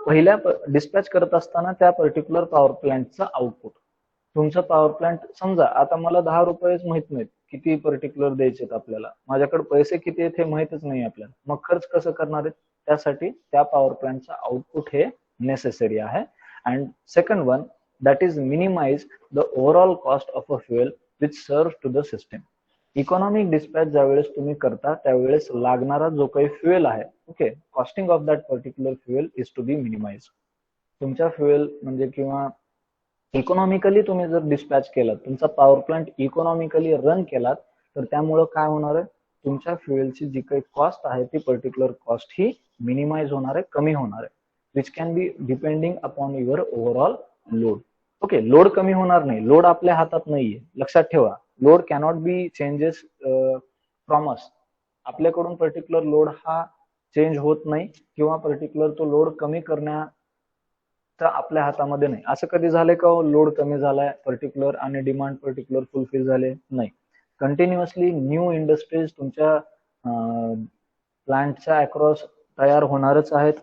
पहिल्या डिस्पॅच करत असताना त्या पर्टिक्युलर पॉवर प्लांटचं आउटपुट, तुमचं पॉवर प्लांट समजा आता मला 10 रुपयेच माहित नाहीत किती पर्टिक्युलर द्यायचे आपल्याला, माझ्याकडे पैसे किती आहेत हे माहितच नाही आपल्याला, मग खर्च कसं करणार आहेत, त्यासाठी त्या पॉवर प्लांटचं आउटपुट हे नेसेसरी आहे. And second one, that is minimize the overall cost of a fuel which serve to the system. Economic dispatch ज्यावेळेस तुम्ही करता त्यावेळेस लागणारा जो काही फ्युएल आहे, okay, costing of that particular fuel is to be minimize. तुमच्या फ्युएल म्हणजे किंवा इकॉनॉमिकली तुम्ही जर डिस्पॅच केलात, तुमचा पॉवर प्लांट इकॉनॉमिकली रन केलात तर त्यामुळं काय होणार आहे, तुमच्या फ्युएलची जी काही कॉस्ट आहे ती पर्टिक्युलर कॉस्ट ही मिनिमाइज होणार आहे, कमी होणार आहे, which can be depending upon your overall load. Okay. Load कमी होणार नाही, लोड आपल्या हातात नाहीये, लक्षात ठेवा. Load cannot be changes from us. आपल्याकडून पर्टिक्युलर लोड हा चेंज होत नाही किंवा पर्टिक्युलर तो लोड कमी करण्याचा आपल्या हातामध्ये नाही. असं कधी झालंय का लोड कमी झालाय पर्टिक्युलर आणि डिमांड पर्टिक्युलर फुलफिल झाले नाही. कंटिन्युअसली न्यू इंडस्ट्रीज तुमच्या प्लांटच्या अक्रॉस तयार होणारच आहेत,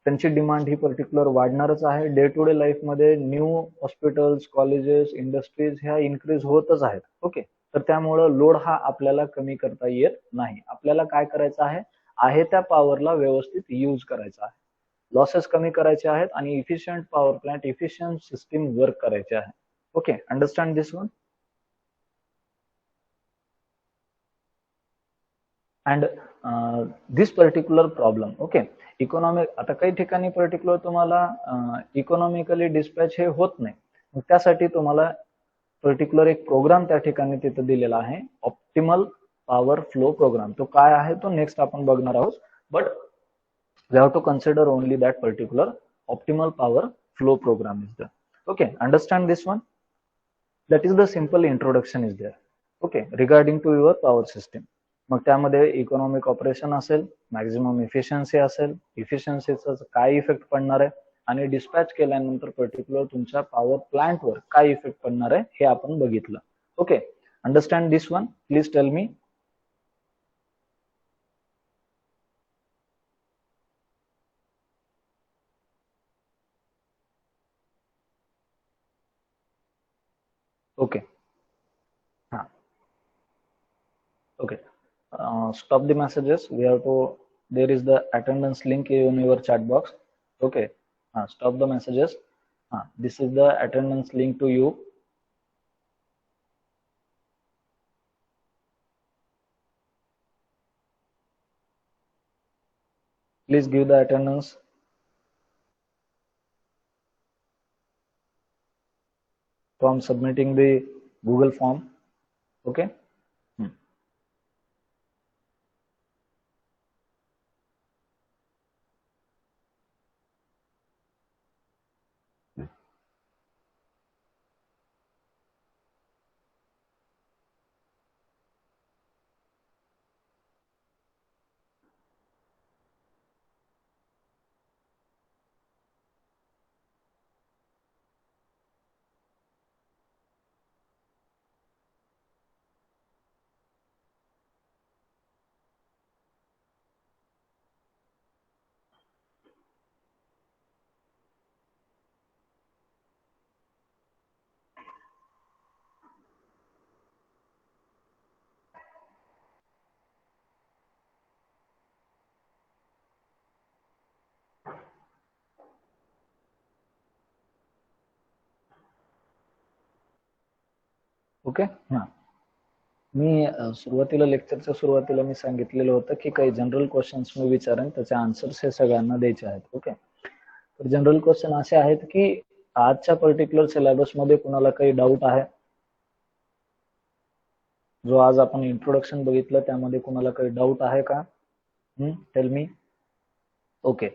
त्यांची डिमांड ही पर्टिक्युलर वाढणारच आहे. डे टू डे लाईफ मध्ये न्यू हॉस्पिटल्स, कॉलेजेस, इंडस्ट्रीज ह्या इन्क्रीज होतच आहेत. ओके. तर त्यामुळं लोड हा आपल्याला कमी करता येत नाही. आपल्याला काय करायचं आहे त्या पॉवरला व्यवस्थित यूज करायचा आहे, लॉसेस कमी करायचे आहेत आणि efficient power plant, efficient system work करायचे आहे. Okay. Understand this one. And this particular problem okay economic आता काही ठिकाणी पर्टिक्युलर तुम्हाला इकॉनॉमिकली डिस्पॅच हे होत नाही, मग त्यासाठी तुम्हाला पर्टिक्युलर एक प्रोग्राम त्या ठिकाणी तिथं दिलेला आहे, ऑप्टिमल पॉवर फ्लो प्रोग्राम. तो काय आहे तो नेक्स्ट आपण बघणार आहोत, but we have to consider only that particular optimal power flow program is there. Okay, understand this one. That is the simple introduction is there. Okay, regarding to your power system. मग त्यामध्ये economic operation असेल, maximum efficiency असेल, इफिशियन्सीचा काय effect पडणार आहे आणि dispatch केल्यानंतर particular तुमच्या पॉवर प्लांटवर काय इफेक्ट पडणार आहे हे आपण बघितलं. Okay, understand this one, please tell me. Okay, हा, okay, stop the messages. We have to, there is the attendance link in your chat box. Okay, stop the messages. This is the attendance link to you. Please give the attendance from submitting the Google form. Okay. Okay, मी सुरुवातीला लेक्चरच्या सुरुवातीला मी सांगितलेलं होतं की काही general questions मी विचारेन, त्याचे आन्सर्स हे सगळ्यांना द्यायचे आहेत. ओके, तर जनरल क्वेश्चन असे आहेत की आजच्या पर्टिक्युलर सिलेबस मध्ये कुणाला काही डाऊट आहे? जो आज आपण इंट्रोडक्शन बघितलं त्यामध्ये कुणाला काही डाऊट आहे का? Tell me. ओके,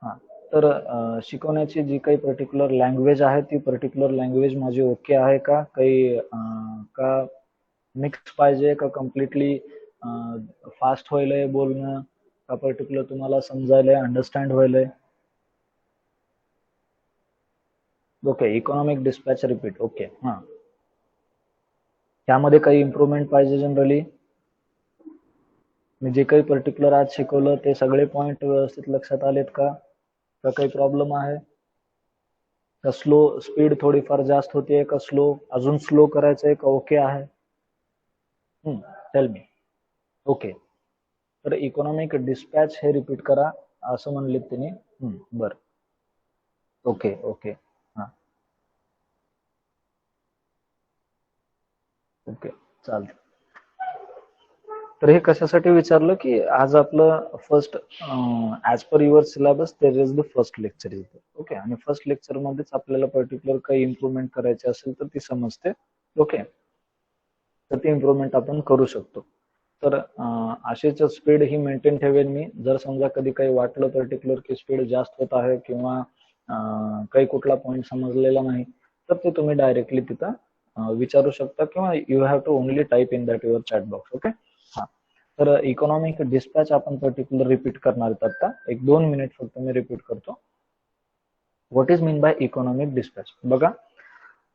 हा, तर शिकवण्याची जी काही पर्टिक्युलर लँग्वेज आहे ती पर्टिक्युलर लँग्वेज माझी ओके आहे का? काही का मिक्स पाहिजे का कम्प्लिटली फास्ट व्हायलंय बोलणं का पर्टिक्युलर तुम्हाला समजायलंय, अंडरस्टँड व्हायलंय? Okay, economic dispatch repeat. Okay, हा, त्यामध्ये काही इम्प्रूव्हमेंट पाहिजे जनरली? मी जे काही पर्टिक्युलर आज शिकवलं ते सगळे पॉइंट व्यवस्थित लक्षात आलेत का? का काही प्रॉब्लेम आहे का? स्लो स्पीड थोडीफार जास्त होतीये का? स्लो अजून स्लो करायचंय का? ओके आहे? Tell me. ओके, तर इकॉनॉमिक डिस्पॅच हे रिपीट करा असं म्हणले तिने. बर, ओके ओके, हा, ओके, चालतं. तर हे कशासाठी विचारलं की आज आपलं first as per your syllabus there is the first lecture is. Okay, आणि फर्स्ट लेक्चर मध्येच आपल्याला पर्टिक्युलर काही इम्प्रूव्हमेंट करायची असेल तर ती समजते. ओके, तर ती इम्प्रूव्हमेंट आपण करू शकतो. तर अशीच स्पीड ही मेंटेन ठेवेन मी. जर समजा कधी काही वाटलं पर्टिक्युलर की स्पीड जास्त होत आहे किंवा काही कुठला पॉईंट समजलेला नाही तर ते तुम्ही डायरेक्टली तिथं विचारू शकता किंवा you have to only type in that your chat box. Okay, हा, तर इकॉनॉमिक डिस्पॅच आपण पर्टिक्युलर रिपीट करणार आहेत आता. 1-2 मिनिट फक्त मी रिपीट करतो. What is mean by economic dispatch? बघा,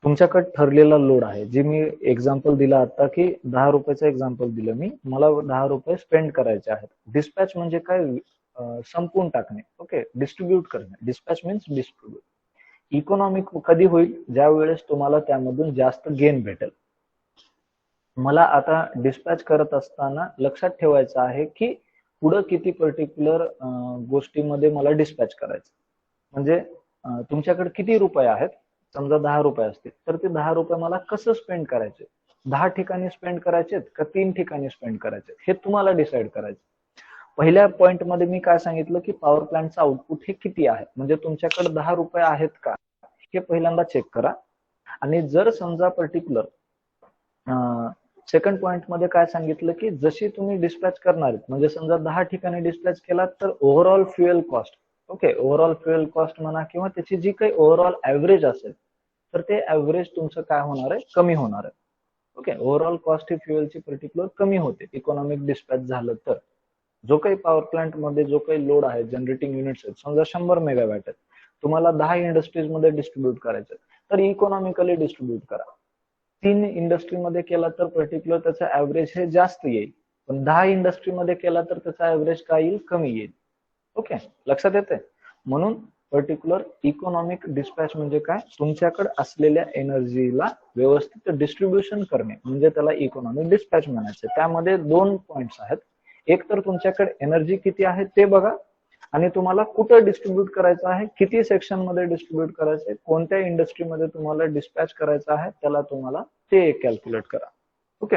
तुमच्याकडे ठरलेला लोड आहे. जे मी एक्झाम्पल दिला आता की 10 रुपयाचं एक्झाम्पल दिलं मी, मला 10 रुपये स्पेंड करायचे आहेत. डिस्पॅच म्हणजे काय? संपवून टाकणे. ओके, डिस्ट्रीब्यूट करणे. Dispatch means distribute. इकॉनॉमिक कधी होईल? ज्या वेळेस तुम्हाला त्यामधून जास्त गेन भेटेल. मला आता डिस्पॅच करत असताना लक्षात ठेवायचं आहे की पुढं किती पर्टिक्युलर गोष्टीमध्ये मला डिस्पॅच करायचं. म्हणजे तुमच्याकडे किती रुपये आहेत? समजा 10 रुपये असतील तर ते 10 रुपये मला कसं स्पेंड करायचे 10 ठिकाणी स्पेंड करायचे का 3 ठिकाणी स्पेंड करायचे हे तुम्हाला डिसाईड करायचं. पहिल्या पॉइंट मध्ये मी काय सांगितलं की पॉवर प्लांटचं आउटपुट हे किती आहे, म्हणजे तुमच्याकडे 10 रुपये आहेत का हे पहिल्यांदा चेक करा. आणि जर समजा पर्टिक्युलर सेकंड पॉइंट मध्ये काय सांगितलं की जशी तुम्ही डिस्पॅच करणार आहेत, म्हणजे समजा 10 ठिकाणी डिस्पॅच केला तर overall fuel cost, okay, overall fuel cost म्हणा किंवा त्याची जी काही ओव्हरऑल ऍव्हरेज असेल तर ते ऍव्हरेज तुमचं काय होणार आहे, कमी होणार आहे. ओके, ओव्हरऑल कॉस्ट ही फ्युएलची पर्टिक्युलर कमी होते इकॉनॉमिक डिस्पॅच झालं तर. जो काही पॉवर प्लांट मध्ये जो काही लोड आहे, जनरेटिंग युनिट्स आहेत, समजा 100 मेगावॅट आहेत, तुम्हाला 10 इंडस्ट्रीज मध्ये डिस्ट्रीब्यूट करायचं तर इकॉनॉमिकली डिस्ट्रीब्यूट करा. 3 इंडस्ट्रीमध्ये केला तर पर्टिक्युलर त्याचा ऍव्हरेज हे जास्त येईल, पण 10 इंडस्ट्रीमध्ये केला तर त्याचा ऍव्हरेज काय येईल, कमी येईल. ओके, लक्षात येते. म्हणून पर्टिक्युलर इकॉनॉमिक डिस्पॅच म्हणजे काय, तुमच्याकडे असलेल्या एनर्जीला व्यवस्थित डिस्ट्रीब्युशन करणे म्हणजे त्याला इकॉनॉमिक डिस्पॅच म्हणायचं. त्यामध्ये 2 पॉइंट्स आहेत. एक तर तुमच्याकडे एनर्जी किती आहे ते बघा, आणि तुम्हाला कुठं डिस्ट्रीब्यूट करायचं आहे, किती सेक्शन मध्ये डिस्ट्रीब्यूट करायचं आहे, कोणत्या इंडस्ट्रीमध्ये तुम्हाला डिस्पॅच करायचं आहे, त्याला तुम्हाला ते कॅल्क्युलेट करा. ओके,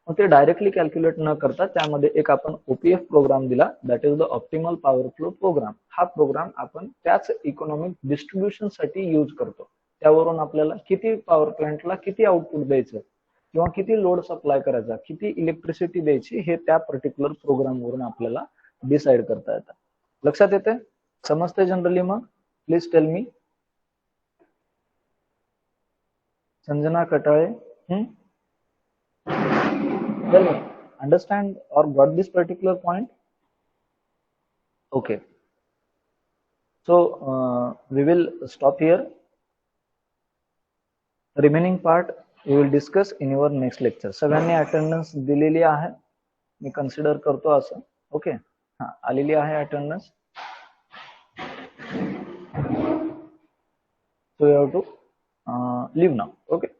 मग ते डायरेक्टली कॅल्क्युलेट न करता त्यामध्ये एक आपण ओपीएफ प्रोग्राम दिला, that is the optimal power flow program. हा प्रोग्राम आपण त्याच इकॉनॉमिक डिस्ट्रीब्युशन साठी यूज करतो. त्यावरून आपल्याला किती पॉवर प्लांटला किती आउटपुट द्यायचं किंवा किती लोड सप्लाय करायचा, किती इलेक्ट्रिसिटी द्यायची हे त्या पर्टिक्युलर प्रोग्राम वरून आपल्याला डिसाइड करता येतं. लक्षात येते, समजते जनरली? मग please tell me. Sanjana Katale, tell me, understand or got this particular point? Okay, so we will stop here. Remaining part we will discuss in your next lecture. सगळ्यांनी अटेंडन्स दिलेली आहे मी कन्सिडर करतो असं. ओके, हा आलेली आहे attendance. So you have to leave now. Okay.